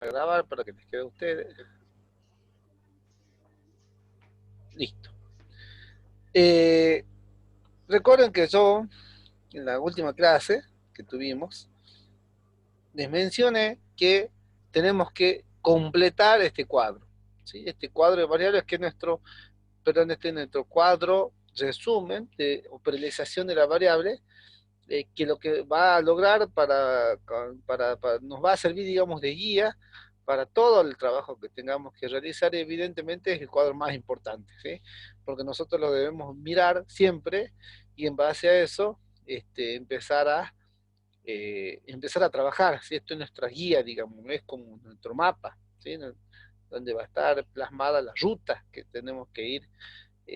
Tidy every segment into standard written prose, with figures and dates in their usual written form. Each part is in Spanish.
a grabar para que les quede a ustedes. Listo. Eh, Recuerden que yo, en la última clase que tuvimos, les mencioné que tenemos que completar este cuadro. ¿Sí? Este cuadro de variables que es nuestro, perdón, este es nuestro cuadro resumen de operación de la variable, que lo que va a lograr nos va a servir, digamos, de guía para todo el trabajo que tengamos que realizar, y evidentemente es el cuadro más importante, ¿sí? Porque nosotros lo debemos mirar siempre y en base a eso empezar a trabajar, ¿sí? Esto es nuestra guía, digamos, es como nuestro mapa, ¿sí? Donde va a estar plasmada las rutas que tenemos que ir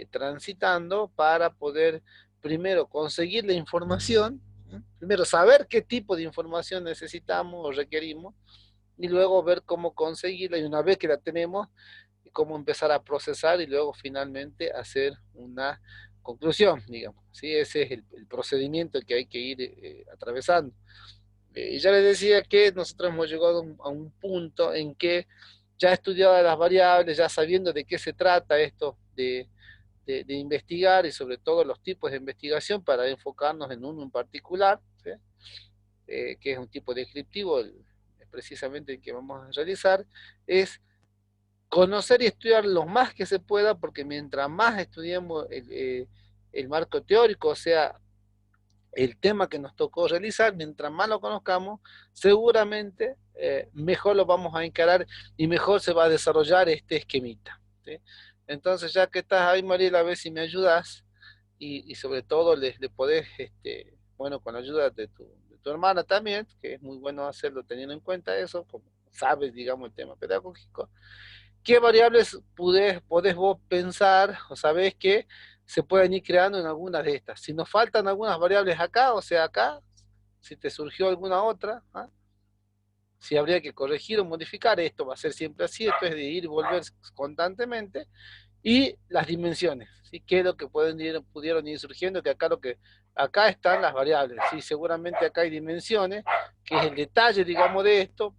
transitando para poder primero conseguir la información, ¿sí? Primero saber qué tipo de información necesitamos o requerimos, y luego ver cómo conseguirla, y una vez que la tenemos, cómo empezar a procesar y luego finalmente hacer una conclusión, digamos. ¿Sí? Ese es el procedimiento que hay que ir atravesando. Ya les decía que nosotros hemos llegado a un punto en que ya estudiado las variables, ya sabiendo de qué se trata esto de investigar, y sobre todo los tipos de investigación para enfocarnos en uno en particular, ¿sí? Que es un tipo descriptivo, precisamente el que vamos a realizar, es conocer y estudiar lo más que se pueda, porque mientras más estudiemos el marco teórico, o sea, el tema que nos tocó realizar, mientras más lo conozcamos, seguramente mejor lo vamos a encarar y mejor se va a desarrollar este esquemita, ¿sí? Entonces, ya que estás ahí, Mariela, a ver si me ayudas, y sobre todo le podés, bueno, con la ayuda de tu hermana también, que es muy bueno hacerlo teniendo en cuenta eso, como sabes, digamos, el tema pedagógico. ¿Qué variables podés vos pensar o sabés que se pueden ir creando en algunas de estas? Si nos faltan algunas variables acá, o sea, acá, si te surgió alguna otra, ¿ah? Si habría que corregir o modificar, esto va a ser siempre así, esto es de ir y volver constantemente, y las dimensiones, ¿sí? ¿Qué es lo que pudieron ir surgiendo? Que acá están las variables, ¿sí? Seguramente acá hay dimensiones, que es el detalle, digamos, de esto,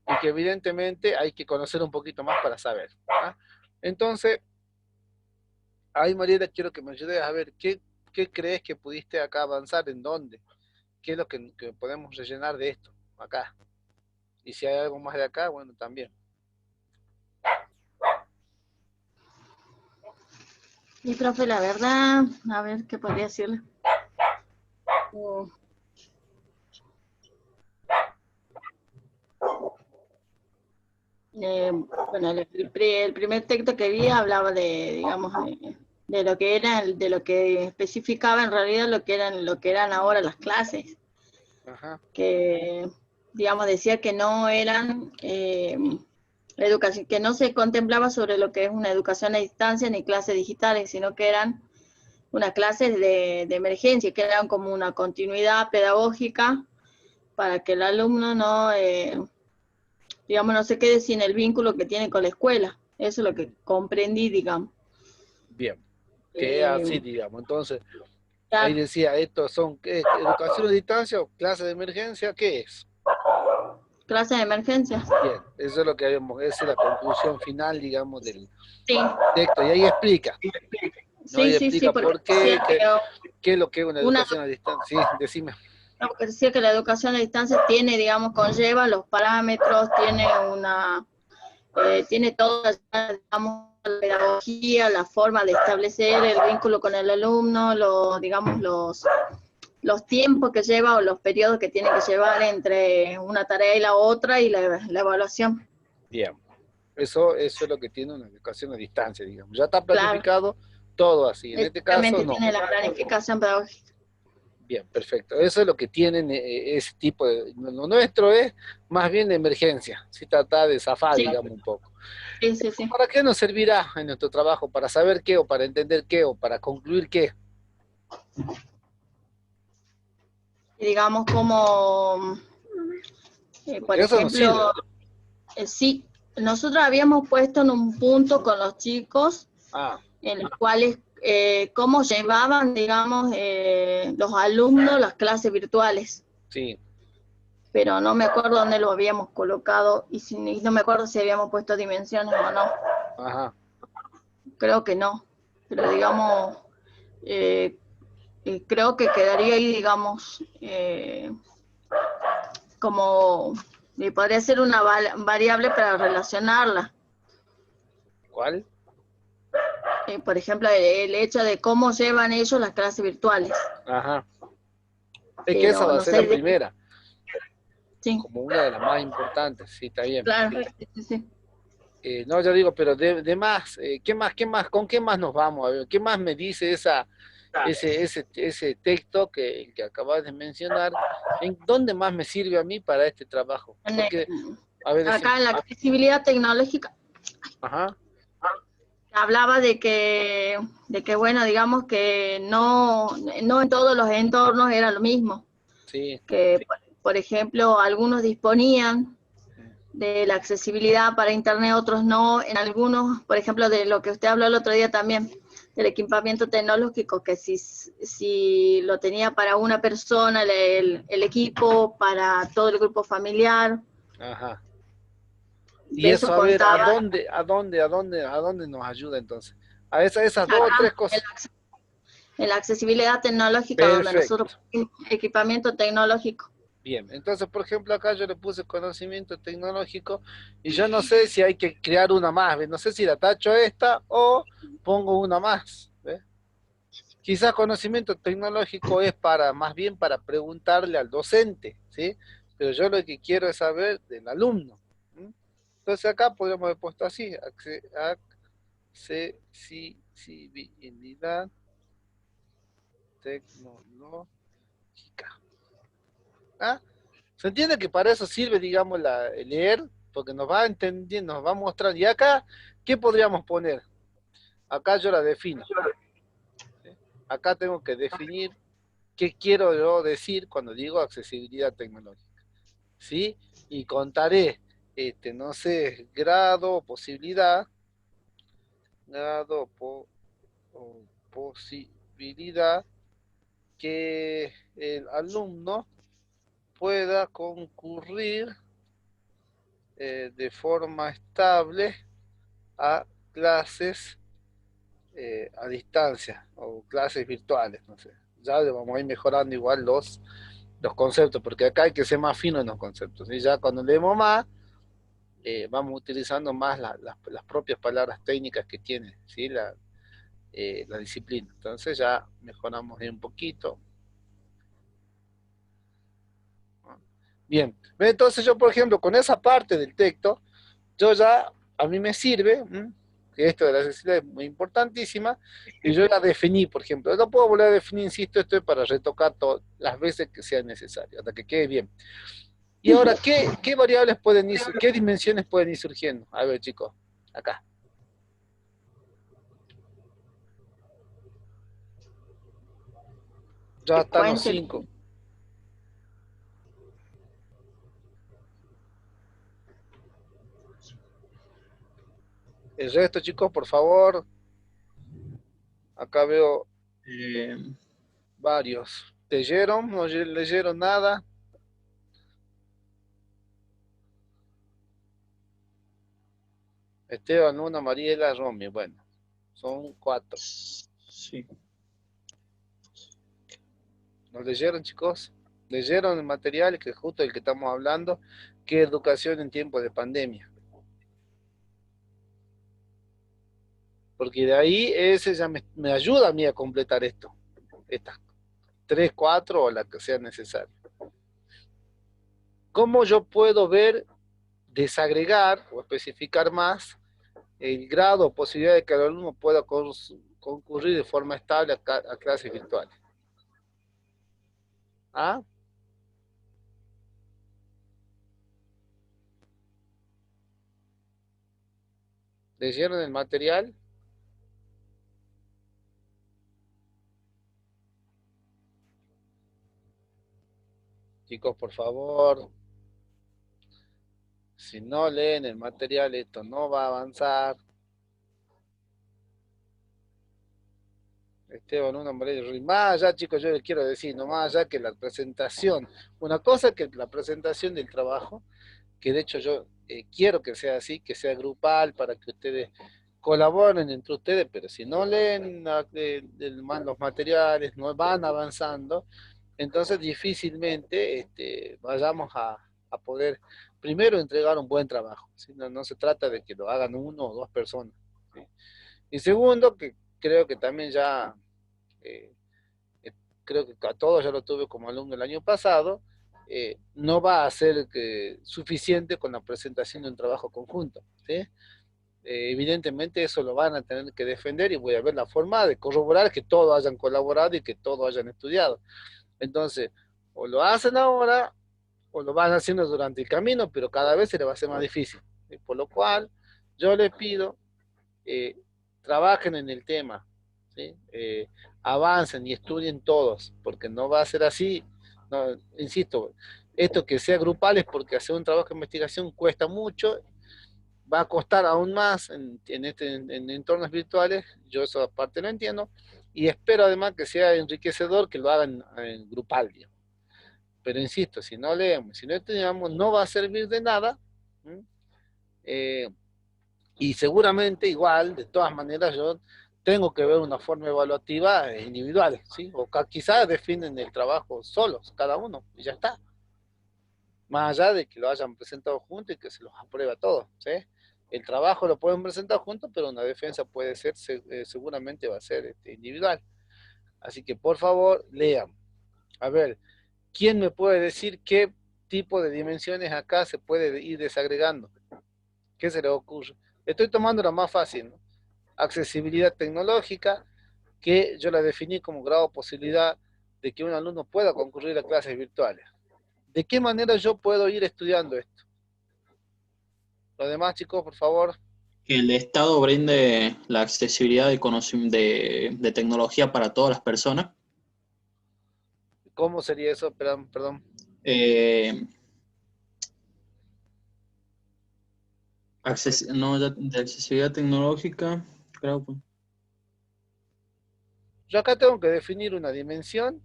y que evidentemente hay que conocer un poquito más para saber, ¿ah? Entonces, ahí, Mariela, quiero que me ayudes a ver qué crees que pudiste acá avanzar, en dónde, qué es lo que podemos rellenar de esto, acá. Y si hay algo más de acá, bueno, también. Y profe, la verdad, a ver qué podría decirle. Uh, bueno, el primer texto que vi hablaba de, digamos, de lo que era, de lo que especificaba en realidad lo que eran ahora las clases, Ajá. que, digamos, decía que no eran educación, que no se contemplaba sobre lo que es una educación a distancia ni clases digitales, sino que eran unas clases de emergencia, que eran como una continuidad pedagógica para que el alumno no, digamos, no se quede sin el vínculo que tiene con la escuela. Eso es lo que comprendí, digamos. Bien, que así, Eh, digamos. Entonces, ahí claro, decía, estos son, ¿qué? ¿Educación a distancia o clase de emergencia? ¿Qué es? clases de emergencia. Bien, eso es lo que habíamos, esa es la conclusión final, digamos, del Sí, texto. Y ahí explica, ¿no? Ahí sí, explica porque por decía qué, que qué es lo que es una una, educación a distancia. Sí, decime. porque decía que la educación a distancia tiene, digamos, conlleva los parámetros, tiene una, tiene toda, digamos, la pedagogía, la forma de establecer el vínculo con el alumno, digamos, los tiempos que lleva o los periodos que tiene que llevar entre una tarea y la otra y la evaluación. Bien, eso es lo que tiene una educación a distancia, digamos. Ya está Claro, planificado todo así. En este caso, exactamente, no. tiene la planificación pedagógica. Bien, perfecto. Eso es lo que tienen ese tipo de... Lo nuestro es más bien de emergencia, si trata de zafar, Sí, digamos, un poco. sí. ¿Para qué nos servirá en nuestro trabajo? ¿Para saber qué, o para entender qué, o para concluir qué? Y digamos como, por Porque eso nos sirve. ejemplo, sí, nosotros habíamos puesto en un punto con los chicos Ah, en los cuales cómo llevaban, digamos, los alumnos las clases virtuales. sí. pero no me acuerdo dónde lo habíamos colocado y no me acuerdo si habíamos puesto dimensiones o no. Ajá. Creo que no, pero digamos, creo que quedaría ahí, digamos, como, podría ser una variable para relacionarla. ¿Cuál? Por ejemplo, el hecho de cómo llevan ellos las clases virtuales. Ajá. Es que esa Pero va a no ser la sé, primera, sí, como una de las más importantes, sí, está bien. claro, sí, sí. No, yo digo, pero de más, qué más, con qué más nos vamos? A ver, ¿qué más me dice ese texto que acabas de mencionar? ¿En dónde más me sirve a mí para este trabajo? Porque, a ver, decime. Acá en la accesibilidad tecnológica Ajá, hablaba de que bueno, digamos que no en todos los entornos era lo mismo, sí. que por ejemplo algunos disponían de la accesibilidad para internet, otros no, en algunos, por ejemplo, de lo que usted habló el otro día también, del equipamiento tecnológico, que si lo tenía para una persona, el equipo, para todo el grupo familiar, Ajá. Y de eso eso, a ver, contaba ¿a dónde nos ayuda entonces? A esas dos o tres acá, cosas. en la accesibilidad tecnológica, donde nosotros Perfecto. pusimos equipamiento tecnológico. Bien, entonces, por ejemplo, acá yo le puse conocimiento tecnológico y yo no sé si hay que crear una más, ¿ve? No sé si la tacho esta o pongo una más, ¿ve? Quizás conocimiento tecnológico es para, más bien para preguntarle al docente, ¿sí? Pero yo lo que quiero es saber del alumno. ¿M? Entonces acá podríamos haber puesto así, accesibilidad tecnológica. ¿Ah? ¿Se entiende que para eso sirve, digamos, el leer? Porque nos va a entender, nos va a mostrar. Y acá, ¿qué podríamos poner? Acá yo la defino. ¿Sí? Acá tengo que definir qué quiero yo decir cuando digo accesibilidad tecnológica. ¿Sí? Y contaré, no sé, grado o posibilidad, grado o posibilidad que el alumno pueda concurrir de forma estable a clases a distancia o clases virtuales, no sé. Ya le vamos a ir mejorando igual los conceptos, porque acá hay que ser más fino en los conceptos. Y ya cuando leemos más, vamos utilizando más las propias palabras técnicas que tiene, ¿sí? La disciplina. Entonces ya mejoramos ahí un poquito. Bien, entonces yo, por ejemplo, con esa parte del texto, yo ya, a mí me sirve, que esto de la accesibilidad es muy importantísima, y yo la definí, por ejemplo. Lo puedo volver a definir, insisto, esto es para retocar todas las veces que sea necesario, hasta que quede bien. Y ahora, ¿qué variables pueden ir, qué dimensiones pueden ir surgiendo? A ver, chicos, acá. Ya Que están los cuente. 5. El resto, chicos, por favor, acá veo varios. ¿Leyeron? ¿No leyeron nada? Esteban, Luna, Mariela, Romy. Bueno, son 4. Sí. ¿Nos leyeron, chicos? ¿Leyeron el material que justo el que estamos hablando? ¿Qué educación en tiempos de pandemia? Porque de ahí ese ya me ayuda a mí a completar esto. Estas 3, 4 o la que sea necesaria. ¿Cómo yo puedo ver, desagregar o especificar más el grado o posibilidad de que el alumno pueda concurrir de forma estable a clases virtuales? ¿Ah? ¿Leyeron el material? Chicos, por favor, si no leen el material, esto no va a avanzar. Esteban, una Morelli Ruiz. Más allá, chicos, yo les quiero decir, no más allá que la presentación. Una cosa que la presentación del trabajo, que de hecho yo quiero que sea así, que sea grupal para que ustedes colaboren entre ustedes, pero si no leen los materiales, no van avanzando, entonces difícilmente vayamos a poder primero entregar un buen trabajo. ¿Sí? No, no se trata de que lo hagan uno o dos personas. ¿Sí? Y segundo, que creo que también ya, eh, creo que a todos ya lo tuve como alumno el año pasado, no va a ser suficiente con la presentación de un trabajo conjunto. ¿Sí? Evidentemente eso lo van a tener que defender y voy a ver la forma de corroborar que todos hayan colaborado y que todos hayan estudiado. Entonces, o lo hacen ahora o lo van haciendo durante el camino, pero cada vez se les va a hacer más difícil. Por lo cual, yo les pido, eh, trabajen en el tema, ¿sí? Avancen y estudien todos, porque no va a ser así. No, insisto, esto que sea grupal es porque hacer un trabajo de investigación cuesta mucho, va a costar aún más en entornos virtuales, yo eso aparte lo entiendo, y espero además que sea enriquecedor que lo hagan en grupal, digamos. Pero insisto, si no leemos, si no estudiamos, no va a servir de nada. Eh, y seguramente igual, de todas maneras, yo tengo que ver una forma evaluativa individual, ¿sí? O quizás definen el trabajo solos, cada uno, y ya está. Más allá de que lo hayan presentado juntos y que se los apruebe a todos, ¿sí? El trabajo lo pueden presentar juntos, pero una defensa puede ser, seguramente va a ser individual. Así que por favor, lean. A ver, ¿quién me puede decir qué tipo de dimensiones acá se puede ir desagregando? ¿Qué se le ocurre? Estoy tomando la más fácil, ¿no? Accesibilidad tecnológica, que yo la definí como grado de posibilidad de que un alumno pueda concurrir a clases virtuales. ¿De qué manera yo puedo ir estudiando esto? Los demás, chicos, por favor. Que el Estado brinde la accesibilidad de tecnología para todas las personas. ¿Cómo sería eso? Perdón, perdón. No, de accesibilidad tecnológica, creo que. Yo acá tengo que definir una dimensión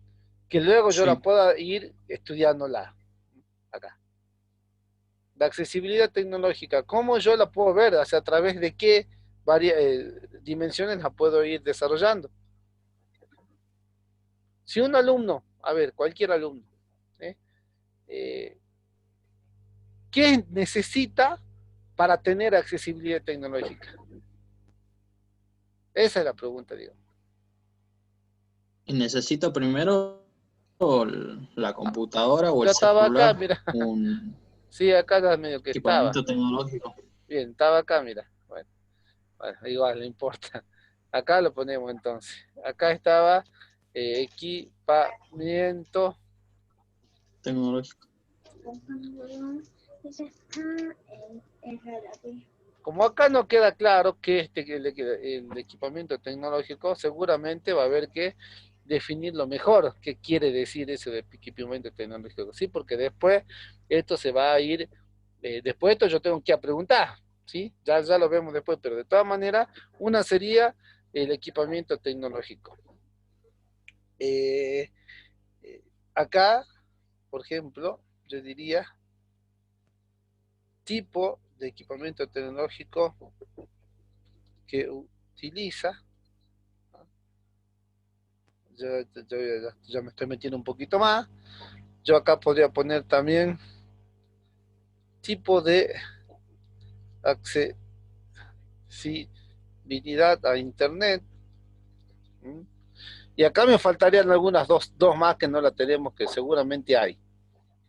que luego yo la Sí. pueda ir estudiándola. Acá. La accesibilidad tecnológica, ¿cómo yo la puedo ver? O sea, a través de qué dimensiones la puedo ir desarrollando. Si un alumno, a ver, cualquier alumno, ¿eh? ¿Qué necesita para tener accesibilidad tecnológica? Esa es la pregunta, digo. Y necesita primero la computadora o el Yo estaba acá, celular, mira. un Sí, acá ya medio que estaba. equipamiento tecnológico. Bien, estaba acá, mira. Bueno, igual, no importa. Acá lo ponemos entonces. Acá estaba equipamiento Tecnológico. Como acá no queda claro que el equipamiento tecnológico, seguramente va a haber que definirlo mejor. ¿Qué quiere decir eso de equipamiento tecnológico? Sí, porque después esto se va a ir, después de esto yo tengo que ir a preguntar, ¿sí? Ya lo vemos después, pero de todas maneras, una sería el equipamiento tecnológico. Eh, Acá, por ejemplo, yo diría tipo de equipamiento tecnológico que utiliza. Ya me estoy metiendo un poquito más. Yo acá podría poner también tipo de accesibilidad a internet. ¿Mm? Y acá me faltarían algunas dos más que no la tenemos, que seguramente hay.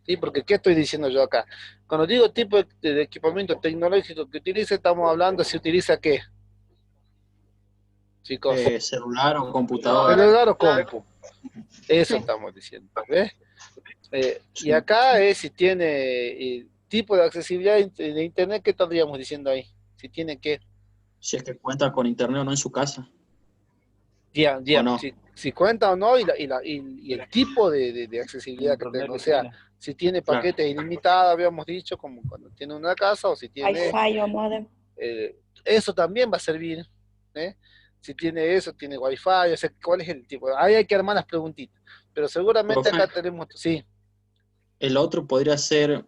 ¿Sí? Porque ¿qué estoy diciendo yo acá? Cuando digo tipo de equipamiento tecnológico que utilice, estamos hablando si utiliza qué, chicos. Celular o computadora. Celular o compu. Eso Sí. estamos diciendo. ¿Ves? Sí. Y acá es si tiene tipo de accesibilidad de internet, ¿qué estaríamos diciendo ahí? Si tiene que, Si es que cuenta con internet o no en su casa. ¿O digamos, no? si cuenta o no y el tipo de accesibilidad que tenga. O sea, si tiene Claro. paquetes ilimitados, habíamos dicho, como cuando tiene una casa, o si tiene... Wi-Fi o modem. Eso también va a servir, ¿eh? si tiene eso, tiene wifi, o sea, cuál es el tipo. Ahí hay que armar las preguntitas. Pero seguramente Profe, acá tenemos, sí. el otro podría ser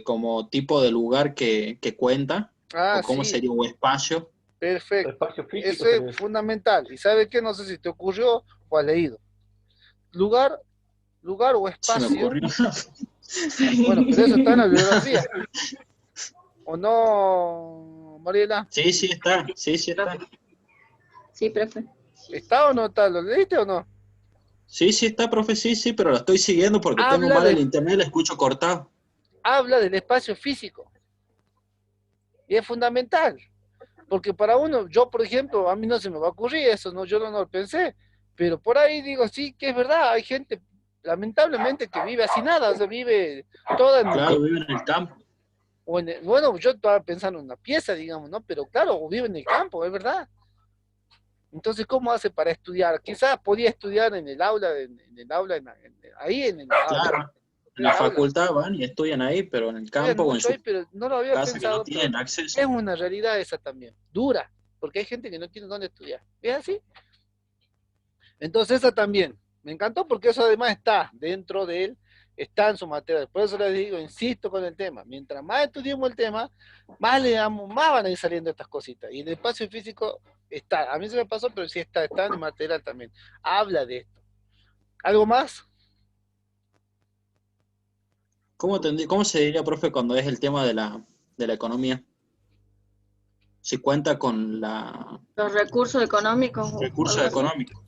como tipo de lugar que cuenta, Ah, o cómo sí, sería un espacio. perfecto. Espacio físico Eso es sería. fundamental. ¿Y sabe qué? No sé si te ocurrió o has leído. Lugar, lugar o Se me espacio. ocurrió. Bueno, pero eso está en la bibliografía. ¿O no, Mariela? Sí, sí está, sí, sí está. Sí, profe. ¿Está o no está? ¿Lo leíste o no? Sí, sí está, profe, sí, sí, pero la estoy siguiendo porque tengo Habla mal el de, internet y la escucho cortado. habla del espacio físico. Y es fundamental. Porque para uno, yo por ejemplo, a mí no se me va a ocurrir eso, no, yo no lo pensé. Pero por ahí digo, sí, que es verdad, hay gente, lamentablemente, que vive así nada, o sea, vive toda en, Claro, vive en el campo. bueno, yo estaba pensando en una pieza, digamos, ¿no? Pero claro, o vive en el campo, es verdad. Entonces, ¿cómo hace para estudiar? Quizás podía estudiar en el aula, en el aula, ahí Claro, en en la el aula. facultad van y estudian ahí, pero en el Estudian campo o en mucho ahí, su pero no lo había casa que no pensado, pero tienen acceso. es una realidad esa también, dura, porque hay gente que no tiene dónde estudiar. ¿Es así? Entonces, esa también. Me encantó porque eso además está dentro de él, está en su materia. Por eso les digo, insisto con el tema. Mientras más estudiemos el tema, más le damos, más van a ir saliendo estas cositas. Y en el espacio físico está. A mí se me pasó, pero sí está en el material también. Habla de esto. ¿Algo más? ¿Cómo se diría, profe, cuando es el tema de la economía? Si cuenta con la Los recursos económicos o recursos algo así económicos.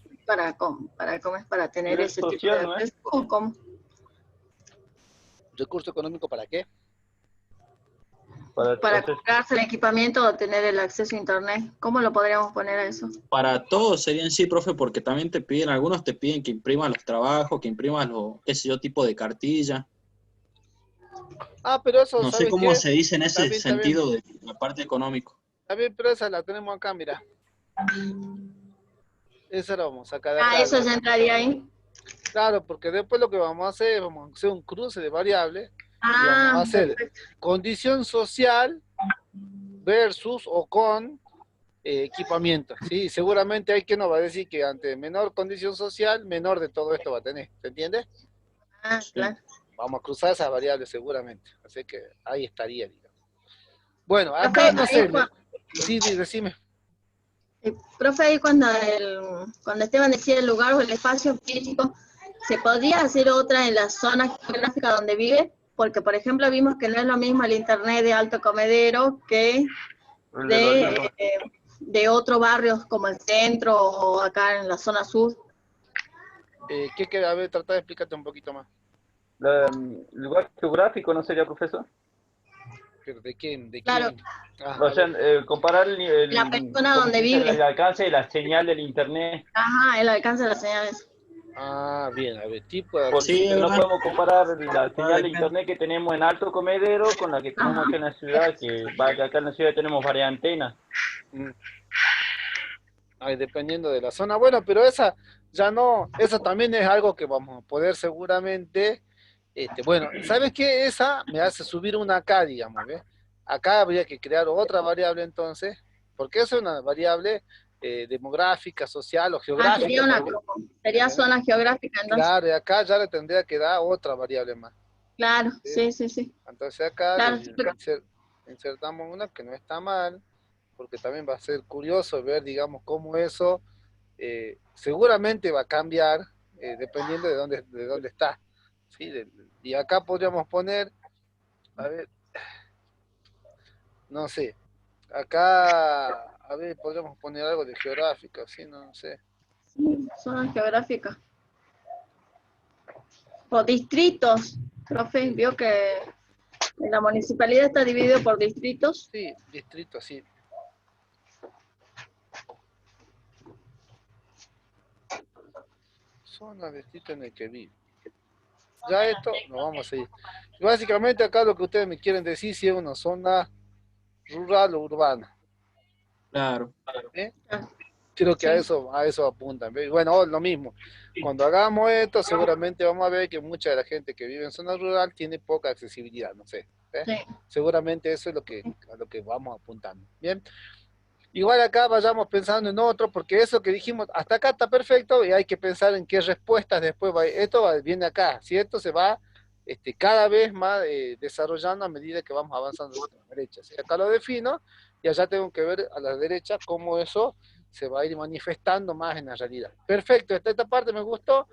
¿cómo es? Para tener Nivel ese tipo de social, ¿no es? acceso. ¿O cómo? ¿Recurso económico para qué? Para Para hacer, comprarse el equipamiento o tener el acceso a internet. ¿Cómo lo podríamos poner a eso? Para todos sería en sí, profe, porque también te piden, algunos te piden que imprimas los trabajos, que imprimas los, qué sé yo, tipo de cartilla. Ah, pero eso, No sé ¿sabes cómo qué? se dice en ese También, sentido de la parte económico. también, pero esa la tenemos acá, mira. Esa la vamos a sacar de Ah, acá. eso ya entraría ahí. Claro, porque después lo que vamos a hacer, vamos a hacer un cruce de variables y vamos a Ah, hacer perfecto. condición social versus o con equipamiento, ¿sí? Seguramente hay quien nos va a decir que ante menor condición social, menor de todo esto va a tener, ¿se entiende? Ah, Sí. claro. Vamos a cruzar esas variables seguramente, así que ahí estaría, digamos. Bueno, acá Profe, no ahí, sé, sí, decime. profe, ahí cuando Esteban decía el lugar o el espacio físico, ¿se podría hacer otra en la zona geográfica donde vive? Porque, por ejemplo, vimos que no es lo mismo el internet de Alto Comedero que el de de, Barrio. de otros barrios como el centro o acá en la zona sur. ¿Qué queda? A ver, trata de explicarte un poquito más. Lugar geográfico, ¿no sería, profesor? ¿Pero de quién? ¿De Claro, quién? Ah, O a sea, ver. comparar la persona ¿cómo donde se dice? El vive. alcance de la señal del internet. Ajá, el alcance de las señales. Ah, bien, a ver, tipo de Porque Sí, es accesibilidad. no verdad. podemos comparar la Va, señal de depende. internet que tenemos en Alto Comedero con la que Ajá, tenemos acá en la ciudad, que acá en la ciudad tenemos varias antenas. Mm. Ay, dependiendo de la zona. Bueno, pero esa ya no, eso también es algo que vamos a poder seguramente, bueno, ¿sabes qué? Esa me hace subir una acá, digamos, ¿ves? Acá habría que crear otra variable entonces, porque esa es una variable demográfica, social o ah, sería geográfica también, sería ¿entendés? zona geográfica entonces. Claro, y acá ya le tendría que dar otra variable más, Claro, ¿sí? sí, sí, sí. Entonces acá Claro, le insertamos una que no está mal, porque también va a ser curioso ver, digamos, cómo eso seguramente va a cambiar dependiendo de dónde está. ¿Sí? Y acá podríamos poner, a ver, no sé, acá, a ver, podríamos poner algo de geográfico, ¿sí? No sé. sí, zona geográfica. O distritos, profe, vio que en la municipalidad está dividido por distritos. Sí, distrito, sí. Zona, distrito en el que vive. Ya esto, nos vamos a ir. Básicamente acá lo que ustedes me quieren decir si es una zona rural o urbana. Claro. ¿Eh? Ah, Creo que sí, a eso apuntan. ¿Ve? Bueno, lo mismo. Cuando hagamos esto, seguramente vamos a ver que mucha de la gente que vive en zona rural tiene poca accesibilidad, no sé. ¿Ve? sí. Seguramente eso es lo que, a lo que vamos apuntando. Bien. igual acá vayamos pensando en otro, porque eso que dijimos, hasta acá está perfecto y hay que pensar en qué respuestas después va. Viene acá, si esto se va cada vez más desarrollando a medida que vamos avanzando a la derecha. ¿Sí? Acá lo defino y allá tengo que ver a la derecha cómo eso se va a ir manifestando más en la realidad. Perfecto, esta parte me gustó.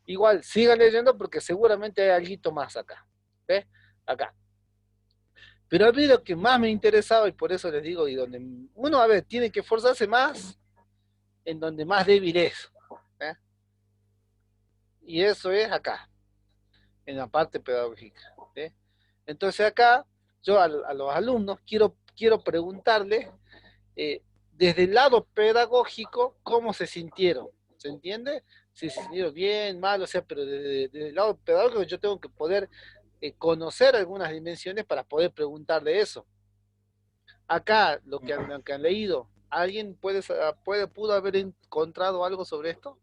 Igual, sigan leyendo porque seguramente hay algo más acá. ¿Ves? Acá. Pero a mí lo que más me interesaba, y por eso les digo, y donde uno, a ver, tiene que esforzarse más en donde más débil es. ¿Eh? Y eso es acá, en la parte pedagógica. ¿Eh? Entonces acá, yo a los alumnos quiero preguntarles, desde el lado pedagógico, cómo se sintieron. ¿Se entiende? Si se sintieron bien, mal, o sea, pero desde el lado pedagógico yo tengo que poder conocer algunas dimensiones para poder preguntarle eso. Acá, lo que han leído, ¿alguien pudo haber encontrado algo sobre esto?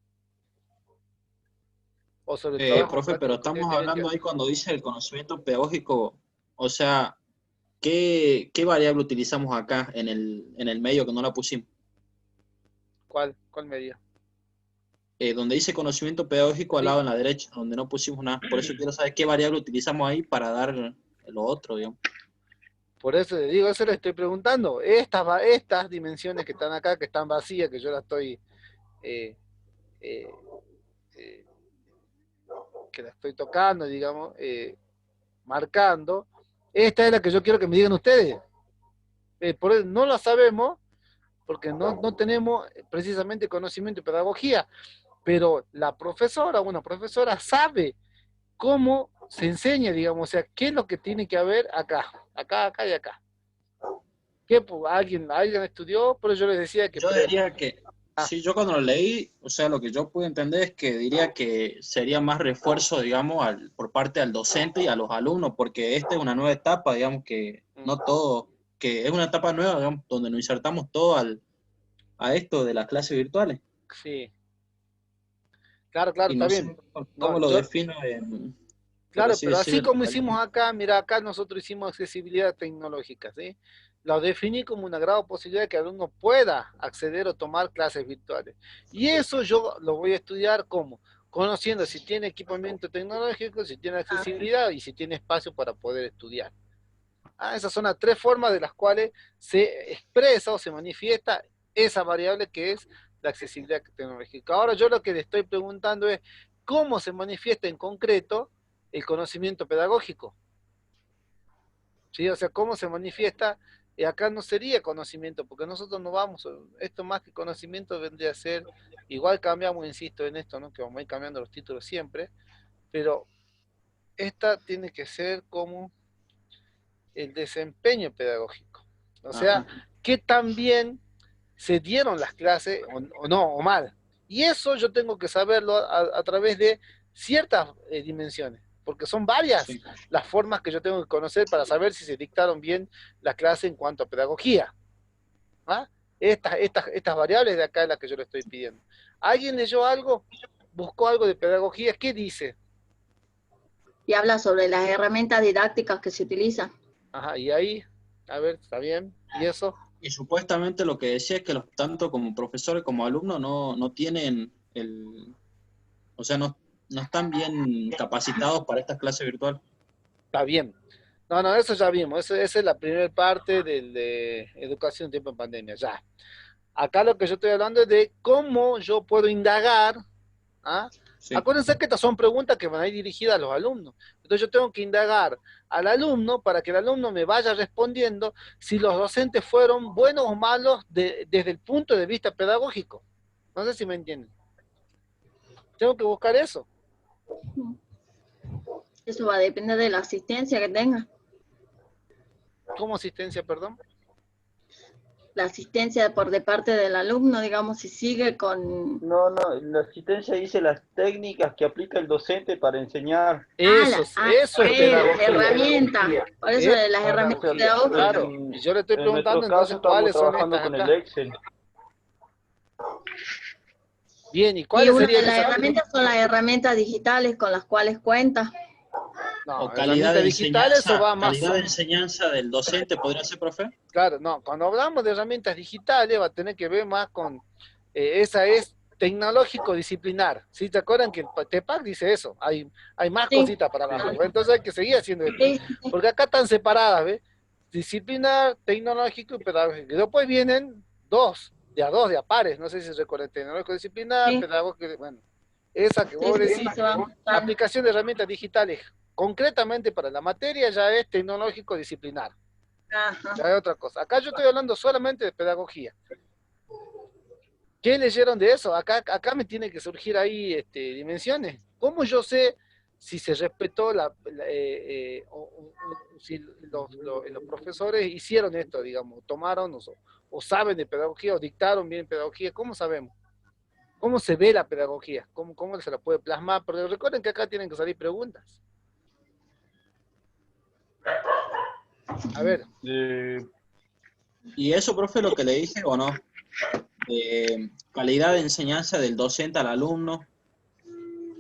O sobre el trabajo Profe, pero práctico que estamos ustedes tienen hablando que... ahí cuando dice el conocimiento pedagógico, o sea, ¿qué variable utilizamos acá en el medio que no la pusimos? ¿Cuál medida? Donde dice conocimiento pedagógico al Sí, lado en la derecha, donde no pusimos nada. Por eso quiero saber qué variable utilizamos ahí para dar lo otro, digamos. por eso le digo, eso le estoy preguntando. Estas dimensiones que están acá, que están vacías, que yo las estoy eh, eh, eh, que la estoy tocando, digamos, marcando, esta es la que yo quiero que me digan ustedes. Por eso no la sabemos, porque no tenemos precisamente conocimiento y pedagogía, pero la profesora, una profesora sabe cómo se enseña, digamos, o sea, qué es lo que tiene que haber acá y acá. ¿Qué, pues, alguien estudió? Pero yo les decía que... Yo diría que, Ah, sí, yo cuando lo leí, o sea, lo que yo pude entender es que diría que sería más refuerzo, digamos, por parte del docente y a los alumnos, porque esta es una nueva etapa, digamos, que no todo, que es una etapa nueva, digamos, donde nos insertamos todo a esto de las clases virtuales. sí, claro, Y está no bien. sé No, cómo lo defino, pero claro, sí pero así decirle como hicimos acá, mira, acá nosotros hicimos accesibilidad tecnológica, ¿sí? Lo definí como una grave posibilidad de que el alumno pueda acceder o tomar clases virtuales. Y eso yo lo voy a estudiar como conociendo si tiene equipamiento tecnológico, si tiene accesibilidad y si tiene espacio para poder estudiar. Esas son las tres formas de las cuales se expresa o se manifiesta esa variable que es la accesibilidad tecnológica. Ahora yo lo que le estoy preguntando es cómo se manifiesta en concreto el conocimiento pedagógico. ¿Sí? O sea, cómo se manifiesta, y acá no sería conocimiento, porque nosotros no vamos, esto más que conocimiento vendría a ser, igual cambiamos, insisto en esto, ¿no? Que vamos a ir cambiando los títulos siempre, pero esta tiene que ser como el desempeño pedagógico. O sea, ajá. qué tan bien se dieron las clases o no, o mal. Y eso yo tengo que saberlo a través de ciertas dimensiones, porque son varias Sí. las formas que yo tengo que conocer para saber si se dictaron bien las clases en cuanto a pedagogía. ¿Ah? Estas variables de acá es las que yo le estoy pidiendo. ¿Alguien leyó algo? ¿Buscó algo de pedagogía? ¿Qué dice? Y habla sobre las herramientas didácticas que se utilizan. Ajá, y ahí, a ver, ¿está bien? ¿Y eso? Y supuestamente lo que decía es que tanto como profesores como alumnos no tienen o sea, no están bien capacitados para estas clases virtuales. Está bien. No, eso ya vimos. Esa es la primera parte de educación en tiempo de pandemia. Ya. Acá lo que yo estoy hablando es de cómo yo puedo indagar. ¿Ah? Sí. Acuérdense que estas son preguntas que van a ir dirigidas a los alumnos. Entonces yo tengo que indagar al alumno para que el alumno me vaya respondiendo si los docentes fueron buenos o malos desde el punto de vista pedagógico. No sé si me entienden. Tengo que buscar eso. Eso va a depender de la asistencia que tenga. ¿Cómo asistencia, perdón? La asistencia por de parte del alumno, digamos, si sigue con... No, la asistencia dice las técnicas que aplica el docente para enseñar. Eso es Las pedagogía. herramientas. Por eso Es de las herramientas pedagogía, pedagógicas. claro. Y yo le estoy En nuestro preguntando caso entonces estamos cuáles son trabajando estas con el acá. Excel. Bien, ¿y Y cuáles una de serían las esas? herramientas son las herramientas digitales con las cuales cuenta. No, o calidad de herramientas digitales, eso enseñanza, va más. calidad de enseñanza del docente, ¿podría ser, profe? Claro, no, cuando hablamos de herramientas digitales va a tener que ver más con, esa es tecnológico disciplinar. ¿Sí te acuerdan que el TEPAC dice eso? Hay más Sí, cositas para abajo, ¿ve? Entonces hay que seguir haciendo esto, sí, sí. porque acá están separadas, ¿ves? Disciplinar, tecnológico y pedagógico. Y después vienen dos, de a pares, no sé si se recuerdan, tecnológico disciplinar, Sí, pedagógico, bueno, esa que sí, vos sí, sí, decís, se van. aplicación de herramientas digitales, concretamente para la materia ya es tecnológico disciplinar. Ajá. Ya es otra cosa. Acá yo estoy hablando solamente de pedagogía. ¿Qué leyeron de eso? Acá me tiene que surgir ahí dimensiones. ¿Cómo yo sé si se respetó o si los profesores hicieron esto, digamos, tomaron o saben de pedagogía o dictaron bien pedagogía? ¿Cómo sabemos? ¿Cómo se ve la pedagogía? ¿Cómo se la puede plasmar? Porque recuerden que acá tienen que salir preguntas. A ver, Y eso, profe, lo que le dije, ¿o no? Calidad de enseñanza del docente al alumno.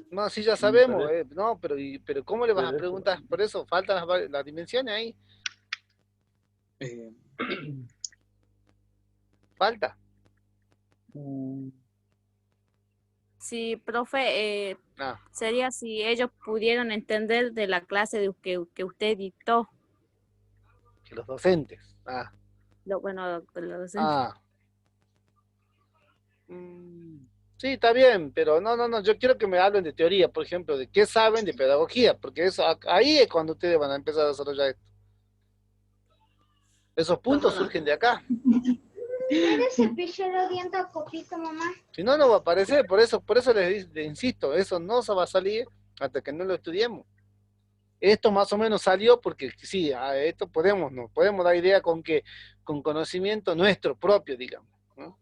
no, sí ya pero, sabemos, no, pero ¿cómo le vas a pero eso, preguntar? Por eso faltan las dimensiones ahí. eh, Falta. mm, Sí, profe, Ah, sería si ellos pudieron entender de la clase que usted dictó, que los docentes. bueno, lo docente. Ah. Mm, sí, está bien, pero no, yo quiero que me hablen de teoría, por ejemplo, de qué saben de pedagogía, porque eso ahí es cuando ustedes van a empezar a desarrollar esto. Esos puntos ¿Cómo no? surgen de acá. ¿Puedes cepillar los dientes un poquito, mamá? Si no, no va a aparecer, por eso les insisto, eso no se va a salir hasta que no lo estudiemos. Esto más o menos salió porque sí, esto nos podemos dar idea con conocimiento nuestro propio, digamos, ¿no?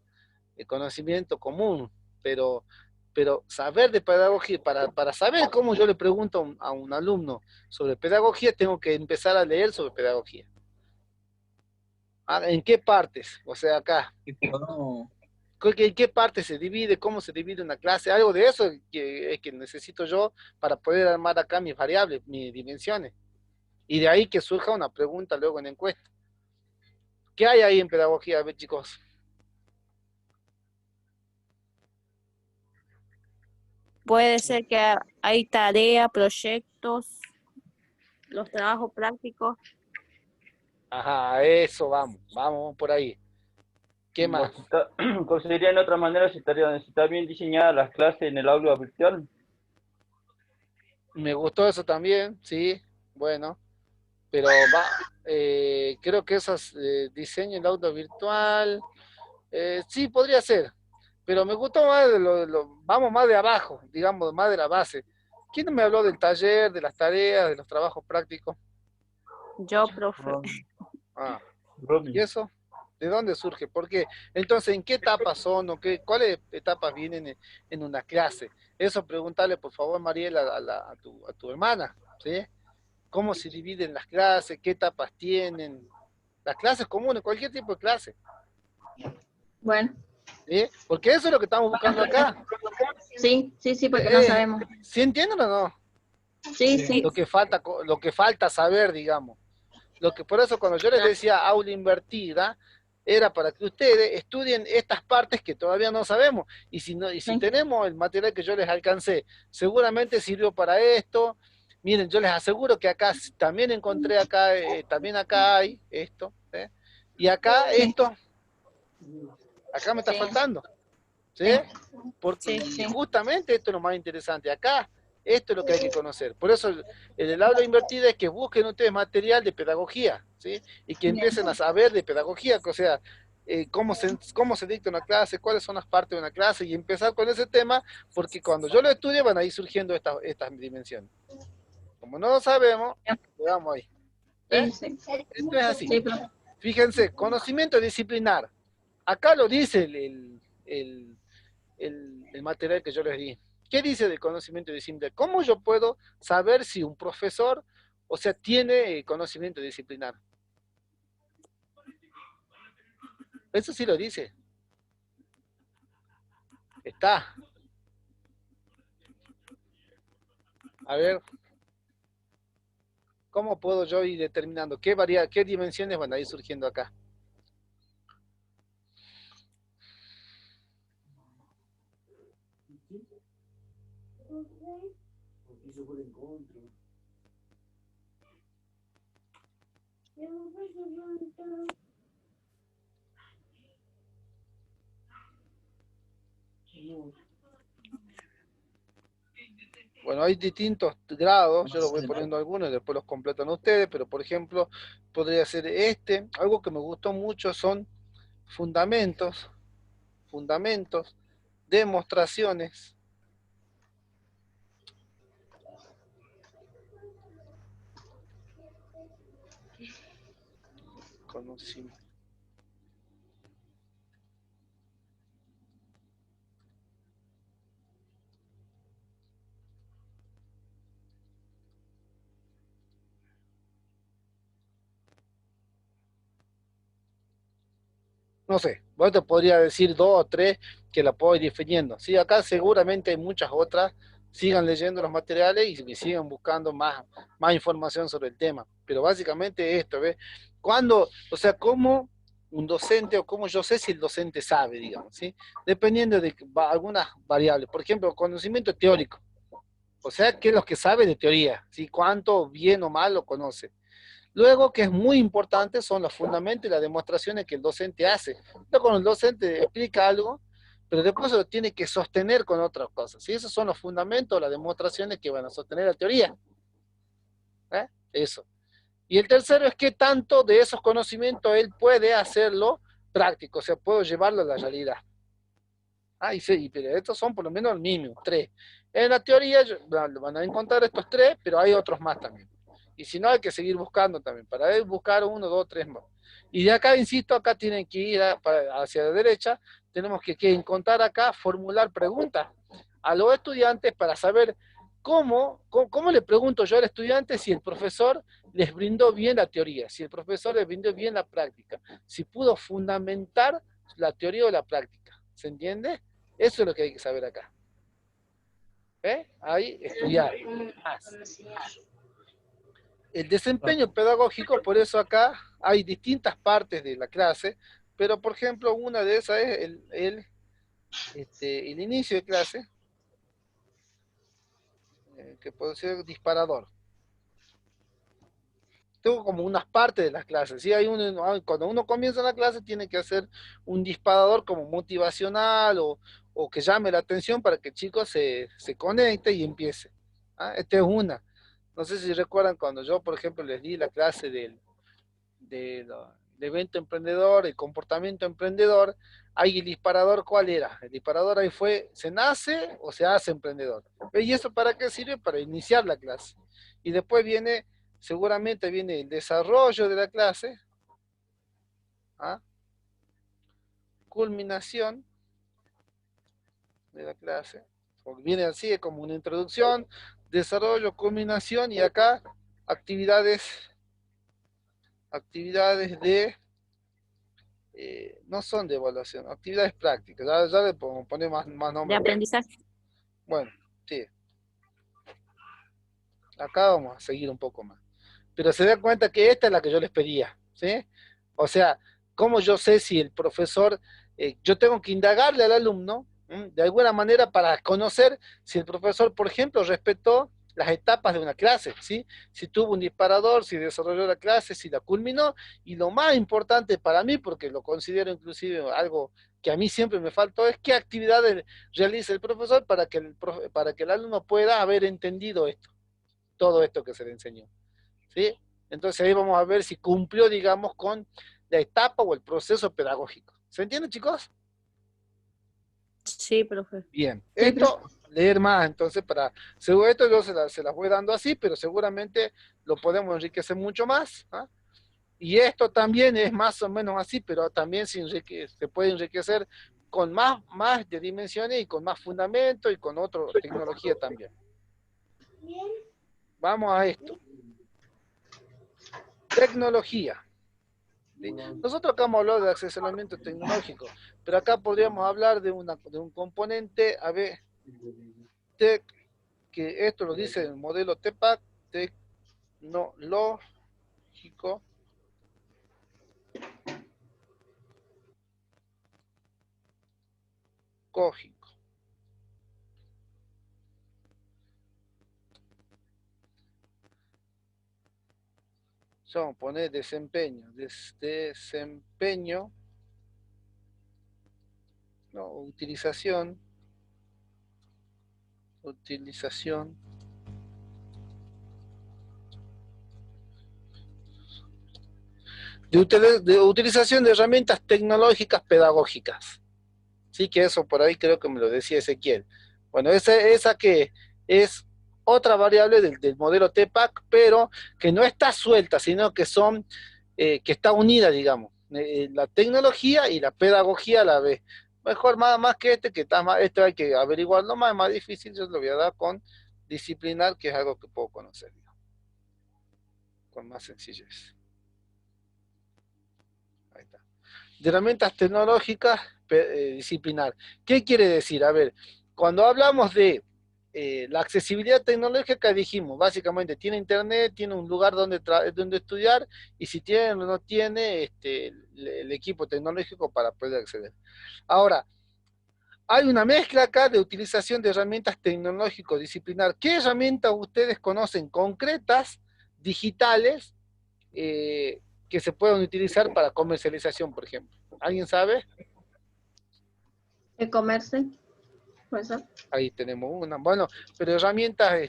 El conocimiento común, pero, pero saber de pedagogía, para saber cómo yo le pregunto a un alumno sobre pedagogía, tengo que empezar a leer sobre pedagogía. ¿En qué partes? O sea, acá, pero no, ¿en qué partes se divide? ¿Cómo se divide una clase? Algo de eso que necesito yo para poder armar acá mis variables, mis dimensiones. Y de ahí que surja una pregunta luego en encuesta. ¿Qué hay ahí en pedagogía, a ver, chicos? Puede ser que hay tarea, proyectos, los trabajos prácticos. Ajá, eso vamos por ahí. ¿Qué más? ¿Cómo se diría en otra manera si está bien diseñada las clases en el aula virtual? Me gustó eso también, sí, bueno, pero creo que esos diseño el auto virtual, sí, podría ser, pero me gustó más vamos más de abajo, digamos, más de la base. ¿Quién me habló del taller, de las tareas, de los trabajos prácticos? Yo, profe. Ah, ¿y Robin. eso? ¿De dónde surge? ¿Por qué? Entonces, ¿en qué etapas son o cuáles etapas vienen en una clase? Eso preguntarle, por favor, Mariela, a tu hermana, ¿sí? ¿Cómo se dividen las clases? ¿Qué etapas tienen? Las clases comunes, cualquier tipo de clase, Bueno, ¿sí? Porque eso es lo que estamos buscando acá. sí, sí, sí, porque no sabemos. ¿Sí entienden o no? Sí, sí. Lo que falta saber, digamos. Por eso cuando yo les decía aula invertida, era para que ustedes estudien estas partes que todavía no sabemos. Y si Sí. tenemos el material que yo les alcancé, seguramente sirvió para esto. Miren, yo les aseguro que acá también encontré acá, también acá hay esto, ¿eh? Y acá Sí, esto, acá me está sí, faltando, ¿sí? sí, Porque, sí, y sí. justamente esto es lo más interesante. Acá, esto es lo que hay que conocer. Por eso el aula invertida es que busquen ustedes material de pedagogía, ¿sí? Y que Bien. empiecen a saber de pedagogía, o sea, cómo se dicta una clase, cuáles son las partes de una clase, y empezar con ese tema, porque cuando yo lo estudie van a ir surgiendo estas dimensiones. Como no lo sabemos, quedamos ahí. ¿Eh? Sí, sí. Esto es así. Sí, profe. Fíjense, conocimiento disciplinar. Acá lo dice el, el material que yo les di. ¿Qué dice de conocimiento disciplinar? ¿Cómo yo puedo saber si un profesor, o sea, tiene conocimiento disciplinar? Eso sí lo dice. Está. A ver. ¿Cómo puedo yo ir determinando qué dimensiones van a ir surgiendo acá? Bueno, hay distintos grados, yo los voy poniendo algunos y después los completan ustedes, pero por ejemplo, podría ser algo que me gustó mucho son fundamentos, demostraciones, conocimiento. No sé, vos te podría decir 2 o 3 que la puedo ir definiendo. Sí, acá seguramente hay muchas otras. Sigan leyendo los materiales y sigan buscando más información sobre el tema. Pero básicamente esto, ¿ves? O sea, cómo un docente o cómo yo sé si el docente sabe, digamos, ¿sí? Dependiendo de algunas variables. Por ejemplo, conocimiento teórico. O sea, qué es lo que sabe de teoría, ¿sí? Cuánto bien o mal lo conoce. Luego, que es muy importante, son los fundamentos y las demostraciones que el docente hace. Luego, cuando el docente explica algo, pero después lo tiene que sostener con otras cosas. ¿Sí? Esos son los fundamentos, las demostraciones que van a sostener la teoría. Eso. Y el tercero es qué tanto de esos conocimientos él puede hacerlo práctico, o sea, puedo llevarlo a la realidad. Y sí, pero estos son por lo menos el mínimo, 3. En la teoría van a encontrar estos 3, pero hay otros más también. Y si no, hay que seguir buscando también, para buscar 1, 2, 3 más. Y de acá, insisto, acá tienen que ir hacia la derecha, tenemos que encontrar acá, formular preguntas a los estudiantes para saber cómo le pregunto yo al estudiante si el profesor les brindó bien la teoría, si el profesor les brindó bien la práctica, si pudo fundamentar la teoría o la práctica. ¿Se entiende? Eso es lo que hay que saber acá. Ahí, estudiar. El desempeño pedagógico, por eso acá hay distintas partes de la clase, pero por ejemplo, una de esas es el inicio de clase, que puede ser disparador. Tengo como unas partes de las clases. ¿Sí? Cuando uno comienza la clase tiene que hacer un disparador como motivacional o que llame la atención para que el chico se conecte y empiece. Esta es una. No sé si recuerdan cuando yo, por ejemplo, les di la clase del evento emprendedor, el comportamiento emprendedor. Ahí el disparador, ¿cuál era? El disparador ahí fue, ¿se nace o se hace emprendedor? ¿Y eso para qué sirve? Para iniciar la clase. Y después seguramente viene el desarrollo de la clase, culminación de la clase, porque viene así, es como una introducción, desarrollo, culminación, y acá actividades de, no son de evaluación, actividades prácticas, ya le podemos poner más De nombres. aprendizaje. Bueno, sí. Acá vamos a seguir un poco más. Pero se da cuenta que esta es la que yo les pedía, ¿sí? O sea, ¿cómo yo sé si el profesor, yo tengo que indagarle al alumno, de alguna manera para conocer si el profesor, por ejemplo, respetó las etapas de una clase, ¿sí? Si tuvo un disparador, si desarrolló la clase, si la culminó, y lo más importante para mí, porque lo considero inclusive algo que a mí siempre me faltó, es qué actividades realiza el profesor para que el alumno pueda haber entendido todo esto que se le enseñó, ¿sí? Entonces ahí vamos a ver si cumplió, digamos, con la etapa o el proceso pedagógico. ¿Se entiende, chicos? Sí, profe. Bien. Esto, leer más, entonces, según esto yo se las voy dando así, pero seguramente lo podemos enriquecer mucho más. Y esto también es más o menos así, pero también se puede enriquecer con más de dimensiones y con más fundamento y con otra tecnología también. Vamos a esto. Tecnología. ¿Sí? Nosotros acá hemos hablado de asesoramiento tecnológico, pero acá podríamos hablar de un componente, a ver, que esto lo dice el modelo TEPAC, tecnológico cógico. Vamos a poner desempeño, desempeño, no, utilización de utilización de herramientas tecnológicas pedagógicas. Sí, que eso por ahí creo que me lo decía Ezequiel. Bueno, esa que es otra variable del modelo TPACK, pero que no está suelta, sino que son, que está unida, digamos. La tecnología y la pedagogía a la vez. Mejor más que que está más, esto hay que averiguarlo más difícil, yo lo voy a dar con disciplinar, que es algo que puedo conocer, digamos, con más sencillez. Ahí está. De herramientas tecnológicas, disciplinar. ¿Qué quiere decir? A ver, cuando hablamos de la accesibilidad tecnológica, dijimos, básicamente, tiene internet, tiene un lugar donde estudiar, y si tiene o no tiene el equipo tecnológico para poder acceder. Ahora, hay una mezcla acá de utilización de herramientas tecnológico-disciplinar. ¿Qué herramientas ustedes conocen concretas, digitales, que se puedan utilizar para comercialización, por ejemplo? ¿Alguien sabe? E-commerce, ¿puede ser? Ahí tenemos una. Bueno, pero herramientas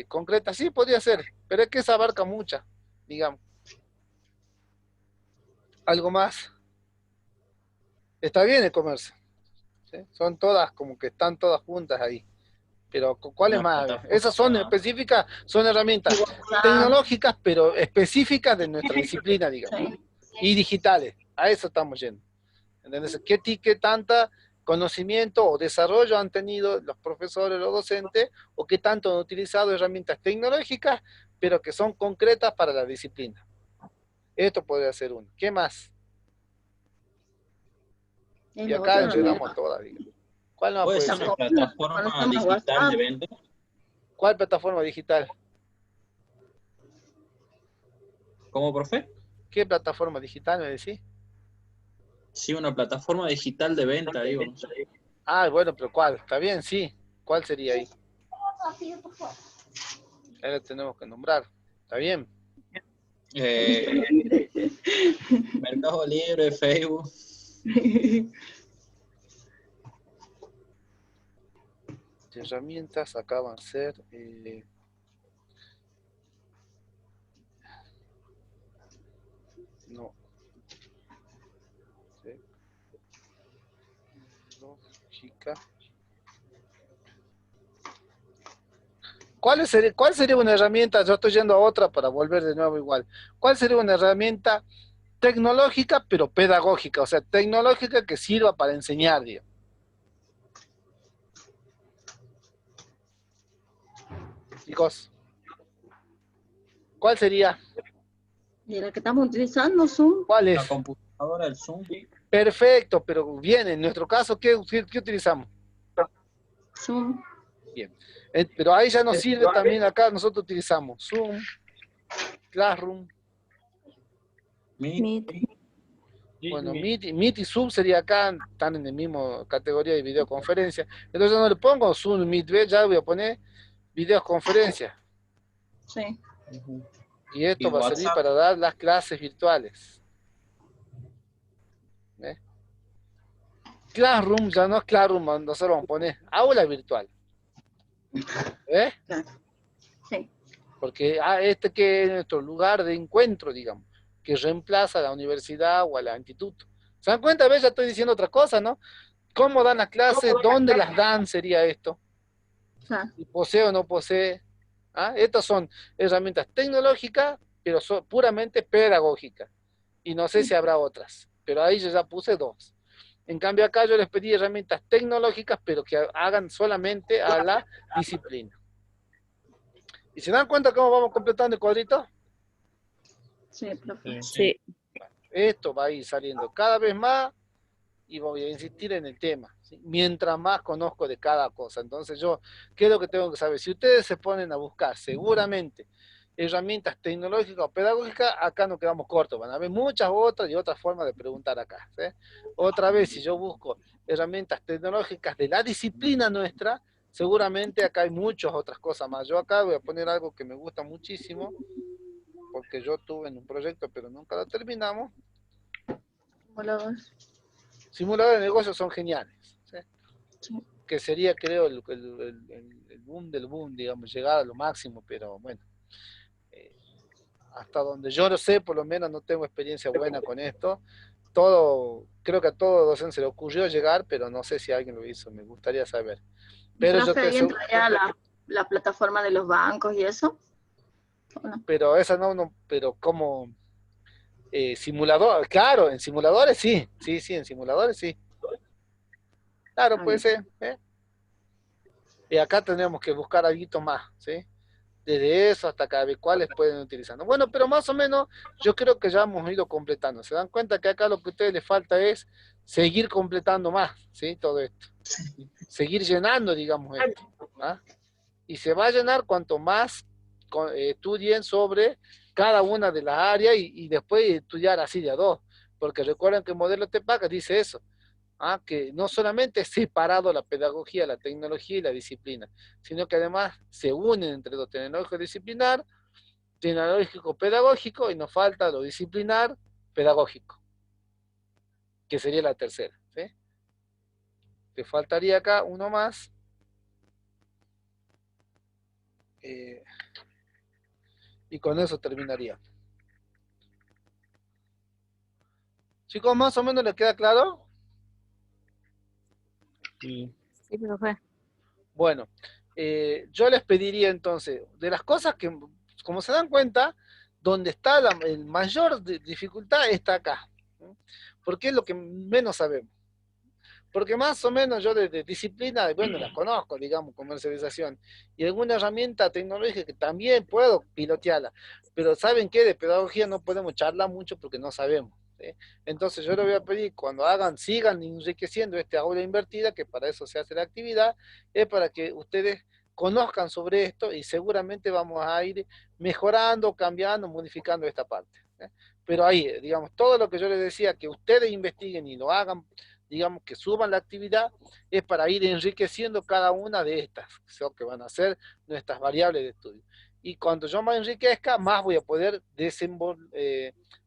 concretas, sí, podría ser, pero es que esa abarca muchas, digamos. ¿Algo más? Está bien el comercio, ¿sí? Son todas, como que están todas juntas ahí. Pero ¿cuáles más? Esas son específicas, son herramientas tecnológicas, pero específicas de nuestra disciplina, digamos. Y digitales, a eso estamos yendo. ¿Entendés? ¿Qué tanta conocimiento o desarrollo han tenido los profesores, los docentes, o qué tanto han utilizado herramientas tecnológicas, pero que son concretas para la disciplina? Esto podría ser uno. ¿Qué más? Y acá llegamos todas, digamos. ¿Cuál no puede ser una plataforma digital de venta? ¿Cuál plataforma digital? ¿Cómo, profe? ¿Qué plataforma digital me decís? Sí, una plataforma digital de venta, digo. No sé. Ah, bueno, pero ¿cuál? Está bien, sí. ¿Cuál sería ahí? Ahí la tenemos que nombrar. ¿Está bien? Mercado Libre, Facebook. De herramientas acá van a ser no. ¿Sí? Lógica. ¿Cuál sería una herramienta? Yo estoy yendo a otra para volver de nuevo igual. ¿Cuál sería una herramienta tecnológica pero pedagógica? O sea, tecnológica que sirva para enseñar, digamos. Chicos, ¿cuál sería? ¿Y la que estamos utilizando, Zoom? ¿Cuál es? La computadora, el Zoom. Perfecto, pero bien, en nuestro caso, ¿qué utilizamos? Zoom. Bien, pero ahí ya nos sirve también acá, nosotros utilizamos Zoom, Classroom. Meet. Bueno, Meet y Zoom sería acá, están en la misma categoría de videoconferencia. Entonces no le pongo Zoom, Meet, ¿ves? Ya voy a poner videoconferencia. Sí. Y esto va a servir para dar las clases virtuales. ¿Ves? Classroom ya no es Classroom, nosotros vamos a poner aula virtual. ¿Ves? Claro. Sí. Porque que es nuestro lugar de encuentro, digamos, que reemplaza a la universidad o al instituto. ¿Se dan cuenta? A veces ya estoy diciendo otra cosa, ¿no? ¿Cómo dan las clases? ¿Dónde las dan? Sería esto. Claro. Si posee o no posee. Estas son herramientas tecnológicas, pero son puramente pedagógicas. Y no sé si habrá otras, pero ahí yo ya puse dos. En cambio acá yo les pedí herramientas tecnológicas, pero que hagan solamente a la disciplina. ¿Y se dan cuenta cómo vamos completando el cuadrito? Sí, profe. Sí. Esto va a ir saliendo cada vez más y voy a insistir en el tema, ¿sí? Mientras más conozco de cada cosa. Entonces yo, ¿qué es lo que tengo que saber? Si ustedes se ponen a buscar, seguramente herramientas tecnológicas o pedagógicas, acá nos quedamos cortos. Van a haber muchas otras y otras formas de preguntar acá, ¿sí? Otra vez, si yo busco herramientas tecnológicas de la disciplina nuestra, seguramente acá hay muchas otras cosas más. Yo acá voy a poner algo que me gusta muchísimo, porque yo tuve en un proyecto, pero nunca lo terminamos. Simuladores. Simuladores de negocios son geniales, ¿sí? Sí. Que sería, creo, el boom del boom, digamos, llegar a lo máximo, pero bueno, hasta donde yo lo sé, por lo menos no tengo experiencia buena con esto. Creo que a todo docente se le ocurrió llegar, pero no sé si alguien lo hizo, me gustaría saber. Pero yo Profe, te ahí entraría la plataforma de los bancos y eso. ¿O no? pero esa no, pero como simulador, claro, en simuladores sí, sí, en simuladores sí. Claro, Ah, puede bien. ser, ¿eh? Y acá tendríamos que buscar algo más, ¿sí? Desde eso hasta cada vez cuáles pueden utilizando. Bueno, pero más o menos yo creo que ya hemos ido completando. Se dan cuenta que acá lo que a ustedes les falta es seguir completando más, ¿sí? Todo esto. Seguir llenando, digamos, esto. ¿Ah? Y se va a llenar cuanto más estudien sobre cada una de las áreas y después estudiar así de a dos. Porque recuerden que el modelo TEPAC dice eso. Que no solamente es separado la pedagogía, la tecnología y la disciplina, sino que además se unen entre lo tecnológico disciplinar, tecnológico pedagógico, y nos falta lo disciplinar pedagógico, que sería la tercera, ¿sí? Te faltaría acá uno más, eh, y con eso terminaría. Chicos, más o menos les queda claro. Sí. Sí, profe. Bueno, yo les pediría entonces, de las cosas que, como se dan cuenta, donde está el mayor dificultad está acá, ¿no? Porque es lo que menos sabemos. Porque más o menos yo de disciplina, bueno, la conozco, digamos, comercialización, y alguna herramienta tecnológica que también puedo pilotearla, pero ¿saben qué? De pedagogía no podemos charlar mucho porque no sabemos, ¿sí? Entonces yo les voy a pedir, cuando sigan enriqueciendo esta aula invertida, que para eso se hace la actividad, es para que ustedes conozcan sobre esto y seguramente vamos a ir mejorando, cambiando, modificando esta parte, ¿sí? Pero ahí, digamos, todo lo que yo les decía, que ustedes investiguen y lo hagan, digamos, que suban la actividad, es para ir enriqueciendo cada una de estas, que van a ser nuestras variables de estudio. Y cuando yo me enriquezca, más voy a poder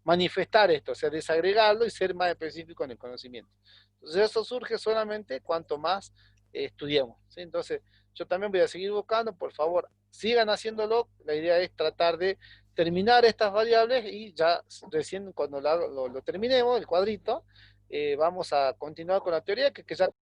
manifestar esto, o sea, desagregarlo y ser más específico en el conocimiento. Entonces eso surge solamente cuanto más estudiemos, ¿sí? Entonces yo también voy a seguir buscando, por favor, sigan haciéndolo, la idea es tratar de terminar estas variables y ya recién cuando lo terminemos, el cuadrito, vamos a continuar con la teoría que ya